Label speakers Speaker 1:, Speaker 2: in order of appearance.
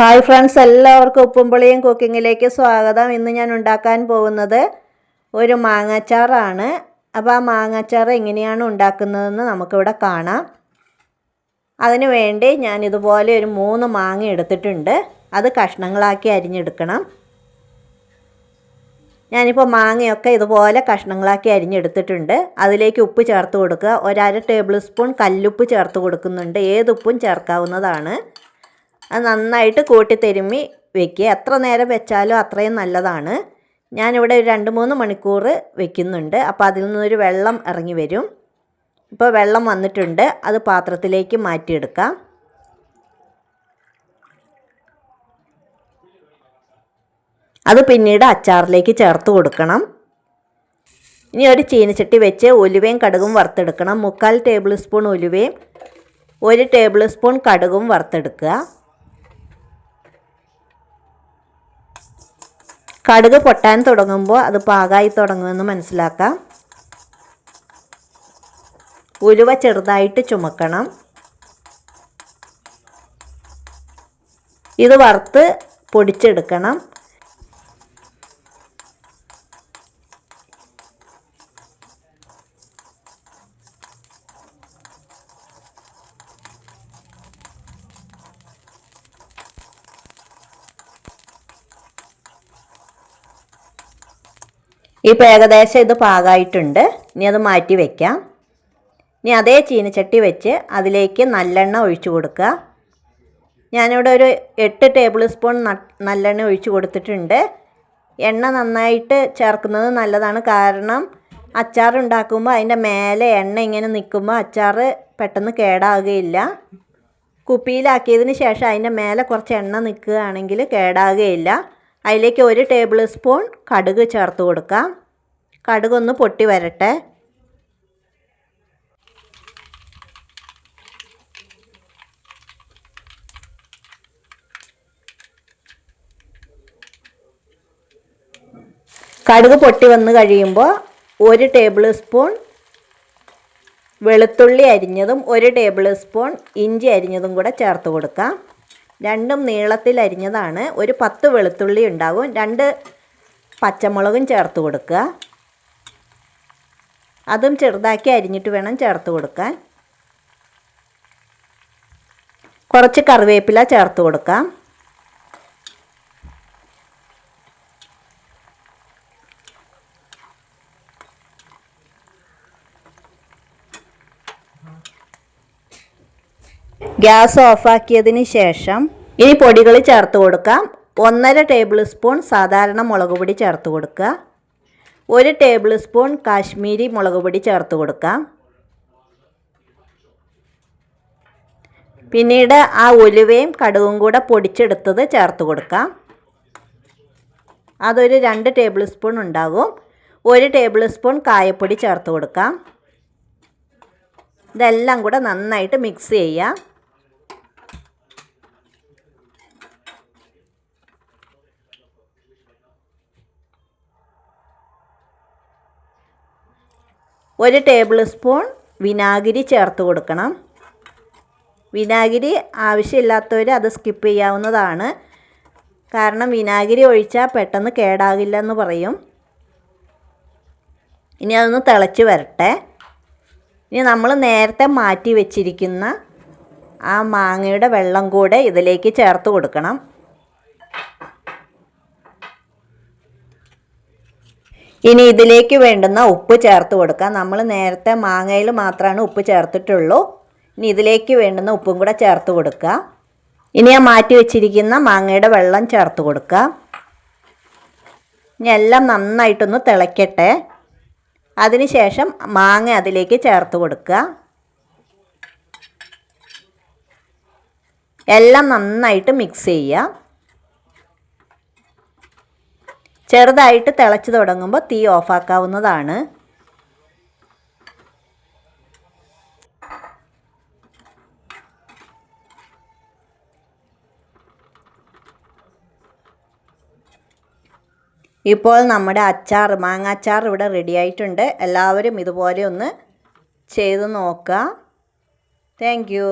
Speaker 1: Hi friends, എല്ലാവർക്കും ഉപ്പുംപുളിയും കുക്കിങ്ങിലേക്ക് സ്വാഗതം. ഇന്ന് ഞാൻ ഉണ്ടാക്കാൻ പോകുന്നത് ഒരു മാങ്ങാച്ചാറാണ്. അപ്പോൾ ആ മാങ്ങാച്ചാർ എങ്ങനെയാണ് ഉണ്ടാക്കുന്നതെന്ന് നമുക്കിവിടെ കാണാം. അതിനു വേണ്ടി ഞാൻ ഇതുപോലെ ഒരു 3 മാങ്ങ എടുത്തിട്ടുണ്ട്. അത് കഷ്ണങ്ങളാക്കി അരിഞ്ഞെടുക്കണം. ഞാനിപ്പോൾ മാങ്ങയൊക്കെ ഇതുപോലെ കഷ്ണങ്ങളാക്കി അരിഞ്ഞെടുത്തിട്ടുണ്ട്. അതിലേക്ക് ഉപ്പ് ചേർത്ത് കൊടുക്കുക. 1/2 ടേബിൾ സ്പൂൺ കല്ലുപ്പ് ചേർത്ത് കൊടുക്കുന്നുണ്ട്. ഏതുപ്പും ചേർക്കാവുന്നതാണ്. അത് നന്നായിട്ട് കൂട്ടി തിരുമ്മി വെക്കുക. എത്ര നേരം വെച്ചാലും അത്രയും നല്ലതാണ്. ഞാനിവിടെ ഒരു 2-3 മണിക്കൂർ വെക്കുന്നുണ്ട്. അപ്പോൾ അതിൽ നിന്നൊരു വെള്ളം ഇറങ്ങി വരും. ഇപ്പോൾ വെള്ളം വന്നിട്ടുണ്ട്. അത് പാത്രത്തിലേക്ക് മാറ്റിയെടുക്കാം. അത് പിന്നീട് അച്ചാറിലേക്ക് ചേർത്ത് കൊടുക്കണം. ഇനി ഒരു ചീനച്ചട്ടി വെച്ച് ഉലുവയും കടുകും വറുത്തെടുക്കണം. 3/4 ടേബിൾ സ്പൂൺ ഉലുവയും 1 ടേബിൾ സ്പൂൺ കടുകും വറുത്തെടുക്കുക. കടുക് പൊട്ടാൻ തുടങ്ങുമ്പോൾ അത് പാകമായി തുടങ്ങുമെന്ന് മനസ്സിലാക്കാം. ഉലുവ ചെറുതായിട്ട് ചുമക്കണം. ഇത് വറുത്ത് പൊടിച്ചെടുക്കണം. ഇപ്പോൾ ഏകദേശം ഇത് പാകമായിട്ടുണ്ട്. ഇനി അത് മാറ്റി വയ്ക്കാം. ഇനി അതേ ചീനച്ചട്ടി വെച്ച് അതിലേക്ക് നല്ലെണ്ണ ഒഴിച്ചു കൊടുക്കുക. ഞാനിവിടെ ഒരു 8 ടേബിൾ സ്പൂൺ നല്ലെണ്ണ ഒഴിച്ചു കൊടുത്തിട്ടുണ്ട്. എണ്ണ നന്നായിട്ട് ചേർക്കുന്നത് നല്ലതാണ്. കാരണം അച്ചാർ ഉണ്ടാക്കുമ്പോൾ അതിൻ്റെ മേലെ എണ്ണ ഇങ്ങനെ നിൽക്കുമ്പോൾ അച്ചാർ പെട്ടെന്ന് കേടാകുകയില്ല. കുപ്പിയിലാക്കിയതിന് ശേഷം അതിൻ്റെ മേലെ കുറച്ച് എണ്ണ നിൽക്കുകയാണെങ്കിൽ കേടാകുകയില്ല. അതിലേക്ക് 1 ടേബിൾ സ്പൂൺ കടുക് ചേർത്ത് കൊടുക്കാം. കടുകൊന്ന് പൊട്ടി വരട്ടെ. കടുക് പൊട്ടി വന്ന് കഴിയുമ്പോൾ 1 ടേബിൾ സ്പൂൺ വെളുത്തുള്ളി അരിഞ്ഞതും 1 ടേബിൾ സ്പൂൺ ഇഞ്ചി അരിഞ്ഞതും കൂടെ ചേർത്ത് കൊടുക്കാം. രണ്ടും നീളത്തിൽ അരിഞ്ഞതാണ്. ഒരു 10 വെളുത്തുള്ളി ഉണ്ടാകും. 2 പച്ചമുളകും ചേർത്ത് കൊടുക്കുക. അതും ചെറുതാക്കി അരിഞ്ഞിട്ട് വേണം ചേർത്ത് കൊടുക്കാൻ. കുറച്ച് കറിവേപ്പില ചേർത്ത് കൊടുക്കാം. ഗ്യാസ് ഓഫാക്കിയതിന് ശേഷം ഇനി പൊടികൾ ചേർത്ത് കൊടുക്കാം. 1/2 ടേബിൾ സ്പൂൺ സാധാരണ മുളക് പൊടി ചേർത്ത് കൊടുക്കുക. 1 ടേബിൾ സ്പൂൺ കാശ്മീരി മുളക് പൊടി ചേർത്ത് കൊടുക്കാം. പിന്നീട് ആ ഉലുവയും കടുകും കൂടെ പൊടിച്ചെടുത്തത് ചേർത്ത് കൊടുക്കാം. അതൊരു 2 ടേബിൾ സ്പൂൺ ഉണ്ടാകും. 1 ടേബിൾ സ്പൂൺ കായപ്പൊടി ചേർത്ത് കൊടുക്കാം. ഇതെല്ലാം കൂടെ നന്നായിട്ട് മിക്സ് ചെയ്യാം. ഒരു ടേബിൾ സ്പൂൺ വിനാഗിരി ചേർത്ത് കൊടുക്കണം. വിനാഗിരി ആവശ്യമില്ലാത്തവർ അത് സ്കിപ്പ് ചെയ്യാവുന്നതാണ്. കാരണം വിനാഗിരി ഒഴിച്ചാൽ പെട്ടെന്ന് കേടാകില്ലെന്ന് പറയും. ഇനി അതൊന്ന് തിളച്ച് വരട്ടെ. ഇനി നമ്മൾ നേരത്തെ മാറ്റി വെച്ചിരിക്കുന്ന ആ മാങ്ങയുടെ വെള്ളം കൂടെ ഇതിലേക്ക് ചേർത്ത് കൊടുക്കണം. ഇനി ഇതിലേക്ക് വേണ്ടുന്ന ഉപ്പ് ചേർത്ത് കൊടുക്കാം. നമ്മൾ നേരത്തെ മാങ്ങയിൽ മാത്രമാണ് ഉപ്പ് ചേർത്തിട്ടുള്ളൂ. ഇനി ഇതിലേക്ക് വേണ്ടുന്ന ഉപ്പും കൂടെ ചേർത്ത് കൊടുക്കുക. ഇനി ആ മാറ്റി വെച്ചിരിക്കുന്ന മാങ്ങയുടെ വെള്ളം ചേർത്ത് കൊടുക്കുക. ഇനി എല്ലാം നന്നായിട്ടൊന്ന് തിളയ്ക്കട്ടെ. അതിനുശേഷം മാങ്ങ അതിലേക്ക് ചേർത്ത് കൊടുക്കുക. എല്ലാം നന്നായിട്ട് മിക്സ് ചെയ്യുക. ചെറുതായിട്ട് തിളച്ച് തുടങ്ങുമ്പോൾ തീ ഓഫാക്കാവുന്നതാണ്. ഇപ്പോൾ നമ്മുടെ അച്ചാർ, മാങ്ങാച്ചാർ ഇവിടെ റെഡി ആയിട്ടുണ്ട്. എല്ലാവരും ഇതുപോലെ ഒന്ന് ചെയ്ത് നോക്കുക. Thank you.